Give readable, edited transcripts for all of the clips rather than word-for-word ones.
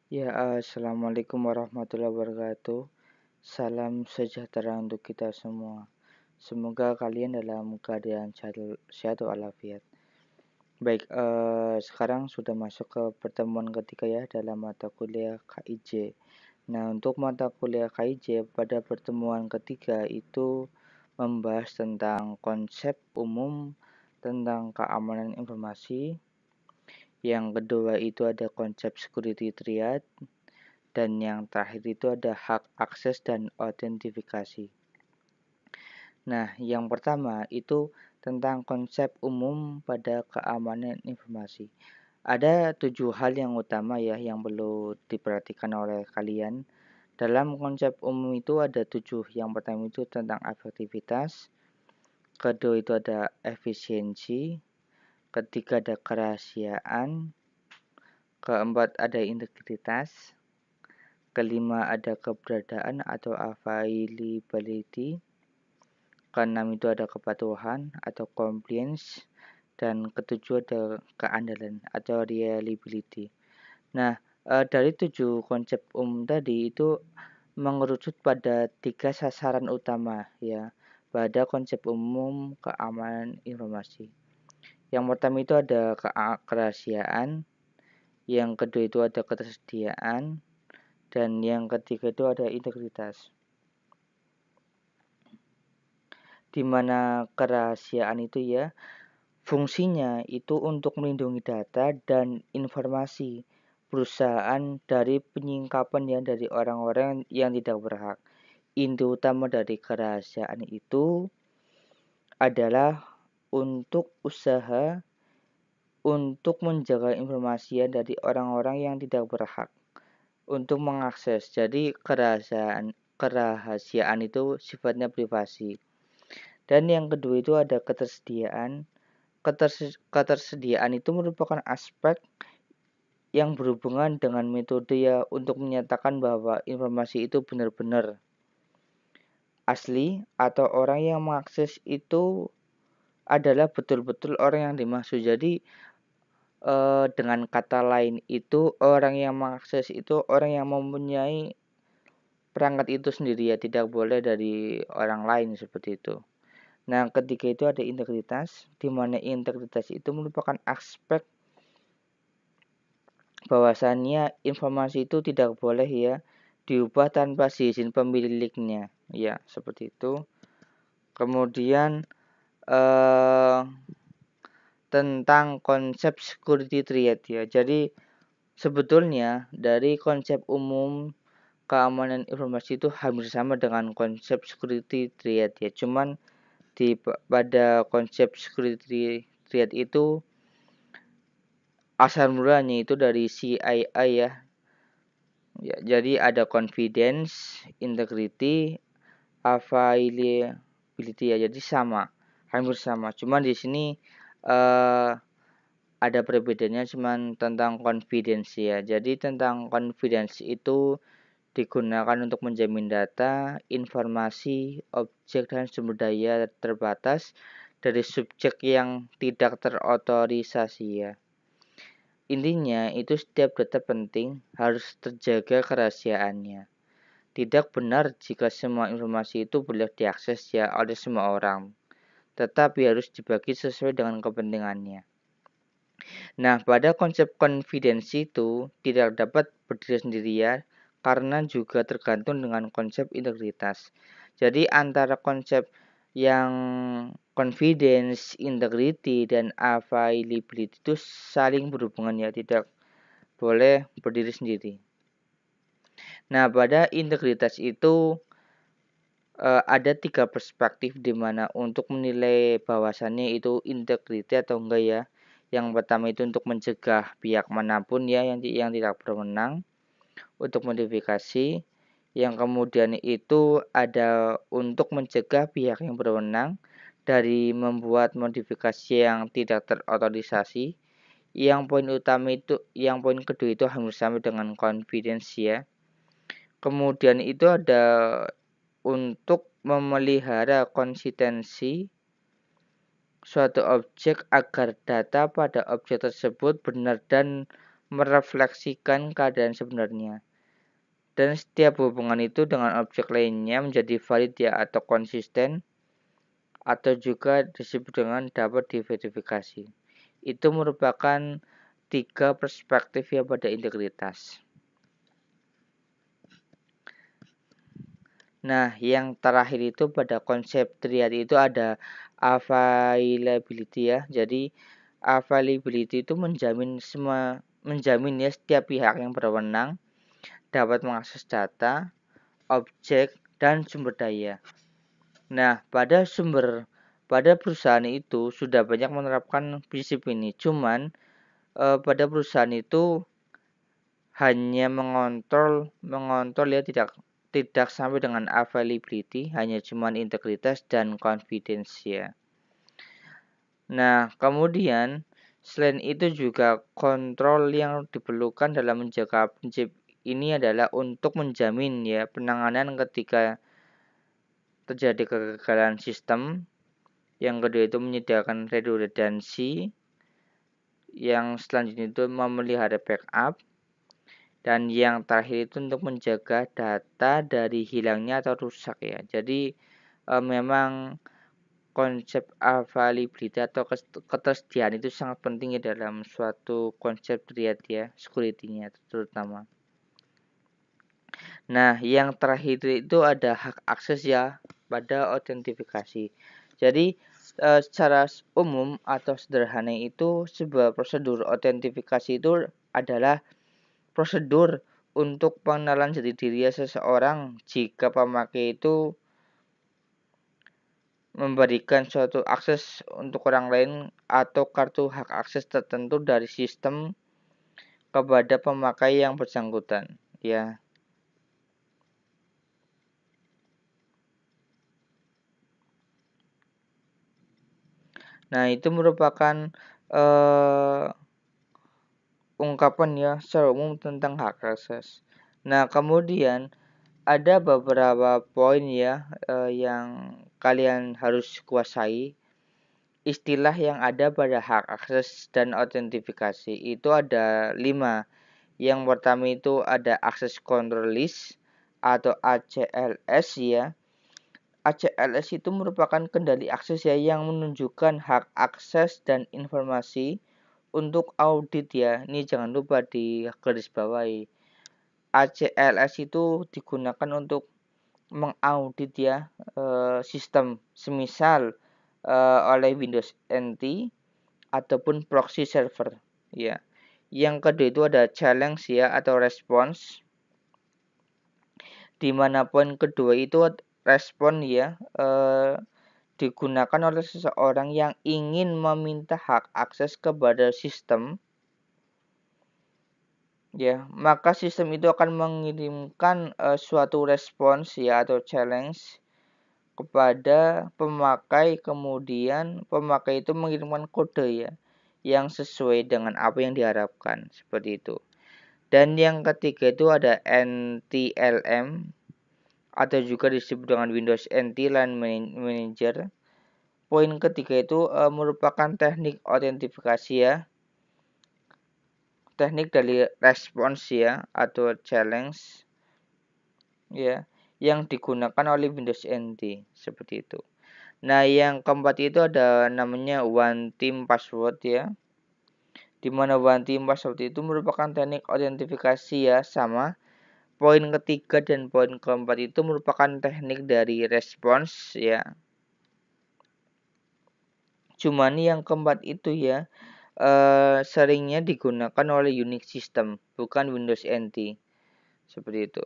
Ya, assalamualaikum warahmatullahi wabarakatuh. Salam sejahtera untuk kita semua. Semoga kalian dalam keadaan sehat walafiat. Baik, sekarang sudah masuk ke pertemuan ketiga ya dalam mata kuliah KIJ. Nah, untuk mata kuliah KIJ pada pertemuan ketiga itu membahas tentang konsep umum tentang keamanan informasi. Yang kedua itu ada konsep security triad. Dan yang terakhir itu ada hak akses dan autentifikasi. Nah, yang pertama itu tentang konsep umum pada keamanan informasi. Ada 7 hal yang utama ya yang perlu diperhatikan oleh kalian. Dalam konsep umum itu ada 7. Yang pertama itu tentang efektivitas, kedua itu ada efisiensi, ketiga ada kerahasiaan, keempat ada integritas, kelima ada keberadaan atau availability, keenam itu ada kepatuhan atau compliance, dan ketujuh ada keandalan atau reliability. Nah, dari 7 konsep umum tadi itu mengerucut pada 3 sasaran utama ya pada konsep umum keamanan informasi. Yang pertama itu ada kerahasiaan, yang kedua itu ada ketersediaan, dan yang ketiga itu ada integritas. Di mana kerahasiaan itu ya fungsinya itu untuk melindungi data dan informasi perusahaan dari penyingkapan ya dari orang-orang yang tidak berhak. Inti utama dari kerahasiaan itu adalah untuk usaha untuk menjaga informasi ya dari orang-orang yang tidak berhak untuk mengakses. Jadi kerahasiaan itu sifatnya privasi. Dan yang kedua itu ada ketersediaan. Ketersediaan itu merupakan aspek yang berhubungan dengan metode ya untuk menyatakan bahwa informasi itu benar-benar asli atau orang yang mengakses itu adalah betul-betul orang yang dimaksud. Jadi dengan kata lain itu orang yang mengakses itu orang yang mempunyai perangkat itu sendiri ya, tidak boleh dari orang lain seperti itu. Nah, ketiga itu ada integritas, di mana integritas itu merupakan aspek bahwasannya informasi itu tidak boleh ya diubah tanpa izin pemiliknya, ya seperti itu. Kemudian tentang konsep security triad ya. Jadi sebetulnya dari konsep umum keamanan informasi itu hampir sama dengan konsep security triad ya. Cuman pada konsep security triad itu asal mulanya itu dari CIA ya. Ya, jadi ada confidence, integrity, availability ya. Jadi sama, hampir sama. Cuman di sini ada perbedaannya cuman tentang confidence ya. Jadi tentang confidence itu digunakan untuk menjamin data, informasi, objek, dan sumber daya terbatas dari subjek yang tidak terotorisasi ya. Intinya itu setiap data penting harus terjaga kerahasiaannya. Tidak benar jika semua informasi itu boleh diakses ya oleh semua orang, tetapi harus dibagi sesuai dengan kepentingannya. Nah, pada konsep confidence itu tidak dapat berdiri sendiri ya, karena juga tergantung dengan konsep integritas. Jadi antara konsep yang confidence, integrity, dan availability itu saling berhubungan ya, tidak boleh berdiri sendiri. Nah, pada integritas itu ada 3 perspektif di mana untuk menilai bahwasannya itu integrity atau enggak ya. Yang pertama itu untuk mencegah pihak manapun ya yang tidak berwenang untuk modifikasi. Yang kemudian itu ada untuk mencegah pihak yang berwenang dari membuat modifikasi yang tidak terotorisasi. Yang poin kedua itu hampir sama dengan confidence ya. Kemudian itu ada untuk memelihara konsistensi suatu objek agar data pada objek tersebut benar dan merefleksikan keadaan sebenarnya. Dan setiap hubungan itu dengan objek lainnya menjadi valid ya atau konsisten, atau juga disebut dengan dapat diverifikasi. Itu merupakan 3 perspektif ya pada integritas. Nah, yang terakhir itu pada konsep triad itu ada availability ya. Jadi availability itu menjamin ya setiap pihak yang berwenang dapat mengakses data, objek, dan sumber daya. Nah, pada perusahaan itu sudah banyak menerapkan prinsip ini. Cuman pada perusahaan itu hanya mengontrol ya, tidak sampai dengan availability, hanya cuman integritas dan confidence ya. Nah, kemudian selain itu juga kontrol yang diperlukan dalam menjaga prinsip ini adalah untuk menjamin ya penanganan ketika terjadi kegagalan sistem. Yang kedua itu menyediakan redundansi. Yang selanjutnya itu memelihara backup. Dan yang terakhir itu untuk menjaga data dari hilangnya atau rusak ya. Jadi memang konsep availability atau ketersediaan itu sangat penting ya dalam suatu konsep triad ya, security-nya terutama. Nah, yang terakhir itu ada hak akses ya pada autentifikasi. Jadi secara umum atau sederhana itu sebuah prosedur autentifikasi itu adalah prosedur untuk pengenalan jati diri seseorang jika pemakai itu memberikan suatu akses untuk orang lain atau kartu hak akses tertentu dari sistem kepada pemakai yang bersangkutan ya. Nah, itu merupakan ungkapan ya secara umum tentang hak akses. Nah, kemudian ada beberapa poin ya yang kalian harus kuasai. Istilah yang ada pada hak akses dan autentifikasi itu ada 5. Yang pertama itu ada access control list atau ACLS ya. ACLS itu merupakan kendali akses ya yang menunjukkan hak akses dan informasi untuk audit ya. Ini jangan lupa di garis bawahi. ACLS itu digunakan untuk mengaudit ya sistem semisal oleh Windows NT ataupun proxy server ya. Yang kedua itu ada challenge ya atau response, di mana poin kedua itu respon ya digunakan oleh seseorang yang ingin meminta hak akses kepada sistem ya, maka sistem itu akan mengirimkan suatu respons ya atau challenge kepada pemakai, kemudian pemakai itu mengirimkan kode ya yang sesuai dengan apa yang diharapkan seperti itu. Dan yang ketiga itu ada NTLM atau juga disebut dengan Windows NT Line Manager. Poin ketiga itu merupakan teknik autentifikasi ya, teknik dari respons ya atau challenge ya yang digunakan oleh Windows NT seperti itu. Nah, yang keempat itu ada namanya one time password ya. Di mana one time password itu merupakan teknik autentifikasi ya, sama. Poin ketiga dan poin keempat itu merupakan teknik dari respons ya. Cuman yang keempat itu ya seringnya digunakan oleh Unix system, bukan Windows NT. Seperti itu.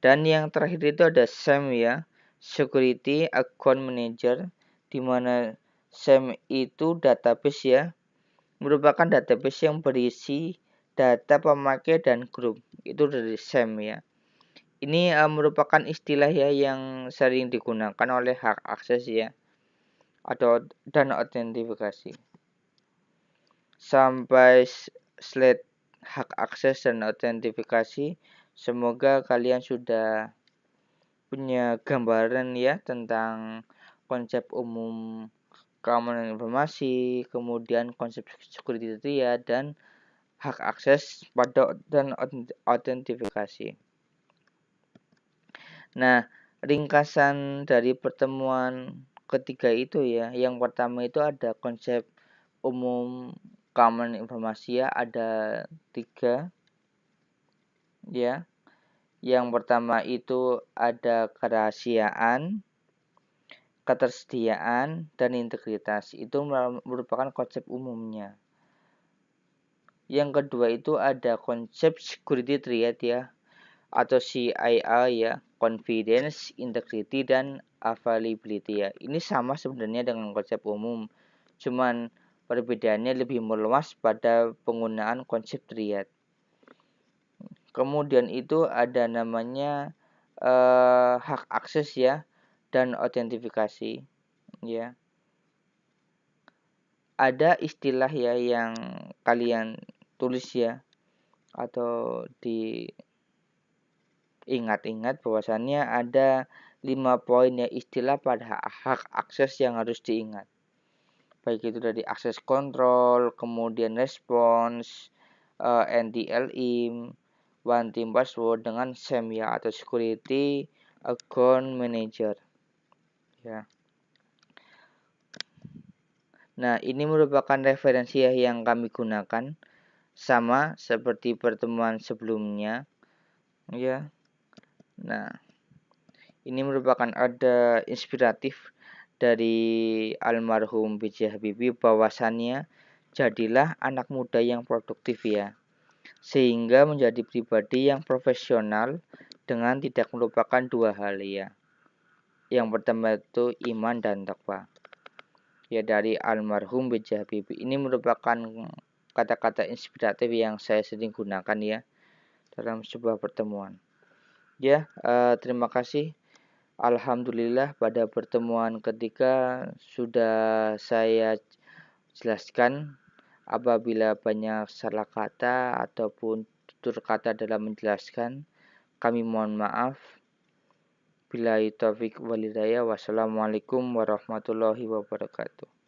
Dan yang terakhir itu ada SAM ya, Security Account Manager, di mana SAM itu database ya, merupakan database yang berisi data pemakai dan grup. Itu dari SAM ya. Ini merupakan istilah ya yang sering digunakan oleh hak akses ya atau dan autentifikasi. Sampai slide hak akses dan autentifikasi. Semoga kalian sudah punya gambaran ya tentang konsep umum keamanan informasi, kemudian konsep security ya, dan hak akses pada dan autentifikasi. Nah, ringkasan dari pertemuan ketiga itu ya, yang pertama itu ada konsep umum keamanan informasi ya, ada 3 ya. Yang pertama itu ada kerahasiaan, ketersediaan, dan integritas. Itu merupakan konsep umumnya. Yang kedua itu ada konsep security triad ya, atau CIA ya, confidence, integrity, dan availability ya. Ini sama sebenarnya dengan konsep umum, cuman perbedaannya lebih meluas pada penggunaan konsep triad. Kemudian itu ada namanya hak akses ya dan autentifikasi ya. Ada istilah ya yang kalian tulis ya atau diingat-ingat bahwasannya ada 5 poin ya istilah pada hak akses yang harus diingat. Baik itu dari akses kontrol, kemudian respons, NTLM, one time password dengan SAM ya atau security account manager ya. Nah, ini merupakan referensi ya yang kami gunakan sama seperti pertemuan sebelumnya ya. Nah, ini merupakan ada inspiratif dari almarhum B.J. Habibie bahwasannya jadilah anak muda yang produktif ya, sehingga menjadi pribadi yang profesional dengan tidak melupakan 2 hal ya. Yang pertama itu iman dan takwa. Ya, dari almarhum B.J. Habibie. Ini merupakan kata-kata inspiratif yang saya sering gunakan ya dalam sebuah pertemuan. Ya, terima kasih. Alhamdulillah pada pertemuan ketiga sudah saya jelaskan. Apabila banyak salah kata ataupun tutur kata dalam menjelaskan, kami mohon maaf. Billahi taufik walhidayah. Wassalamualaikum warahmatullahi wabarakatuh.